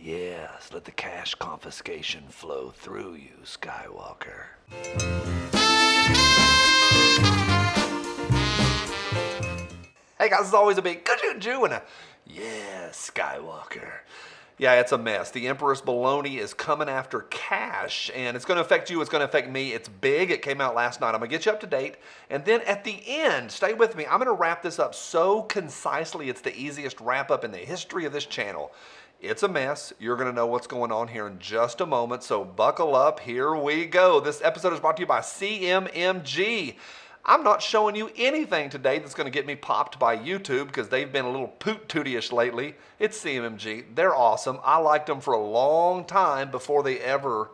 Yes, let the cash confiscation flow through you, Skywalker. Hey guys, it's always a big Jew and a yeah, Skywalker. Yeah, it's a mess. The Empress Baloney is coming after cash, and it's going to affect you. It's going to affect me. It's big. It came out last night. I'm going to get you up to date. And then at the end, stay with me. I'm going to wrap this up so concisely. It's the easiest wrap up in the history of this channel. It's a mess. You're going to know what's going on here in just a moment, so buckle up. Here we go. This episode is brought to you by CMMG. I'm not showing you anything today that's going to get me popped by YouTube because they've been a little poot-tooty-ish lately. It's CMMG. They're awesome. I liked them for a long time before they ever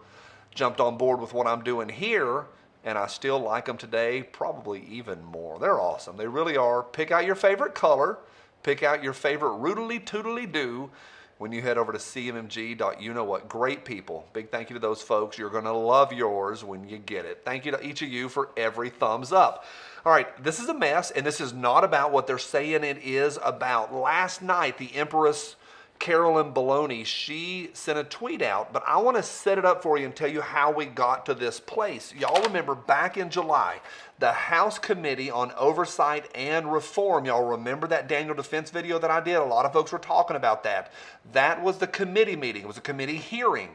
jumped on board with what I'm doing here, and I still like them today, probably even more. They're awesome. They really are. Pick out your favorite color. Pick out your favorite roodly-toodly-doo when you head over to cmmg.you-know-what. Great people. Big thank you to those folks. You're going to love yours when you get it. Thank you to each of you for every thumbs up. All right, this is a mess, and this is not about what they're saying it is about. Last night, the Empress Carolyn Baloney, she sent a tweet out, but I want to set it up for you and tell you how we got to this place. Y'all remember back in July, the House Committee on Oversight and Reform, y'all remember that Daniel Defense video that I did? A lot of folks were talking about that. That was the committee meeting. It was a committee hearing.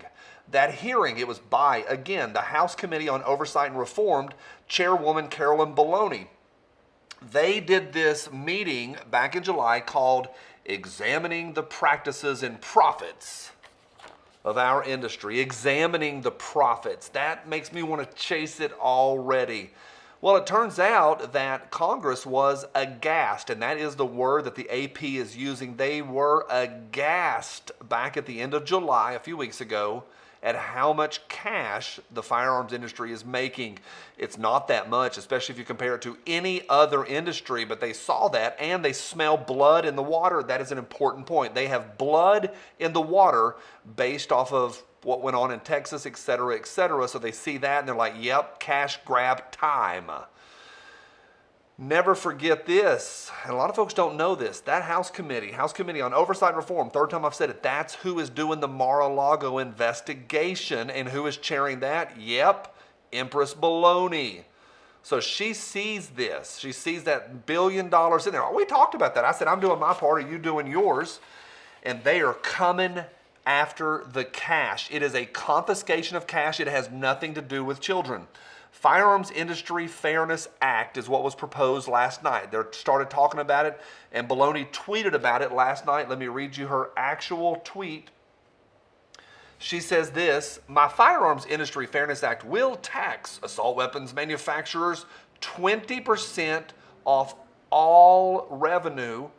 That hearing, it was by, again, the House Committee on Oversight and Reform, Chairwoman Carolyn Baloney. They did this meeting back in July called Examining the Practices and Profits of Our Industry. Examining the profits. That makes me want to chase it already. Well, it turns out that Congress was aghast, and that is the word that the AP is using. They were aghast back at the end of July, a few weeks ago, at how much cash the firearms industry is making. It's not that much, especially if you compare it to any other industry, but they saw that and they smell blood in the water. That is an important point. They have blood in the water based off of what went on in Texas, et cetera, et cetera. So they see that and they're like, yep, cash grab time. Never forget this, and a lot of folks don't know this, that House Committee on Oversight and Reform, third time I've said it, that's who is doing the Mar-a-Lago investigation, and who is chairing that? Yep, Empress Baloney. So she sees this. She sees that $1 billion in there. We talked about that. I said, I'm doing my part, are you doing yours? And they are coming after the cash. It is a confiscation of cash. It has nothing to do with children. Firearms Industry Fairness Act is what was proposed last night. They started talking about it, and Baloney tweeted about it last night. Let me read you her actual tweet. She says this: my Firearms Industry Fairness Act will tax assault weapons manufacturers 20% off all revenue,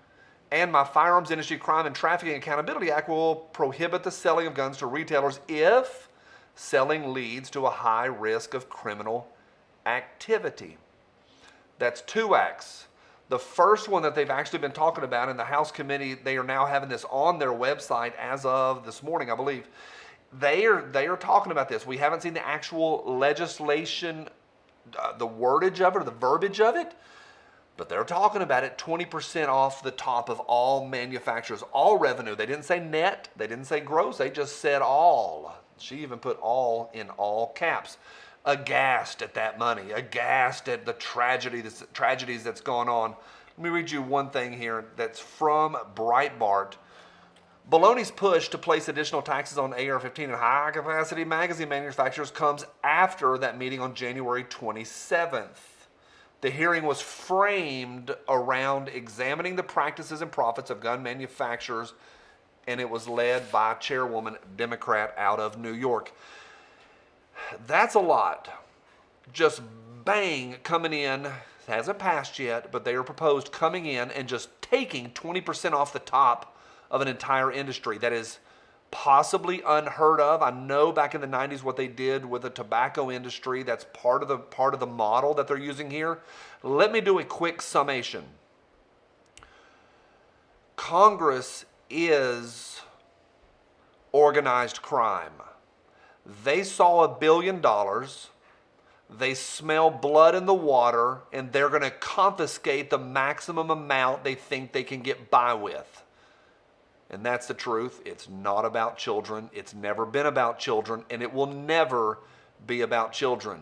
and my Firearms Industry Crime and Trafficking Accountability Act will prohibit the selling of guns to retailers if selling leads to a high risk of criminal activity. That's two acts. The first one that they've actually been talking about in the House Committee, they are now having this on their website as of this morning, I believe. They are talking about this. We haven't seen the actual legislation, the wordage of it or the verbiage of it, but they're talking about it, 20% off the top of all manufacturers, all revenue. They didn't say net, they didn't say gross, they just said all. She even put all in all caps. Aghast at that money, aghast at the tragedies that's gone on. Let me read you one thing here that's from Breitbart. Baloney's push to place additional taxes on AR-15 and high-capacity magazine manufacturers comes after that meeting on January 27th. The hearing was framed around examining the practices and profits of gun manufacturers, and it was led by Chairwoman Democrat out of New York. That's a lot. Just bang, coming in, hasn't passed yet, but they are proposed coming in and just taking 20% off the top of an entire industry. That is possibly unheard of. I know back in the 90s what they did with the tobacco industry. That's part of the model that they're using here. Let me do a quick summation. Congress is organized crime. They saw $1 billion. They smell blood in the water, and they're going to confiscate the maximum amount they think they can get by with. And that's the truth. It's not about children. It's never been about children, and it will never be about children.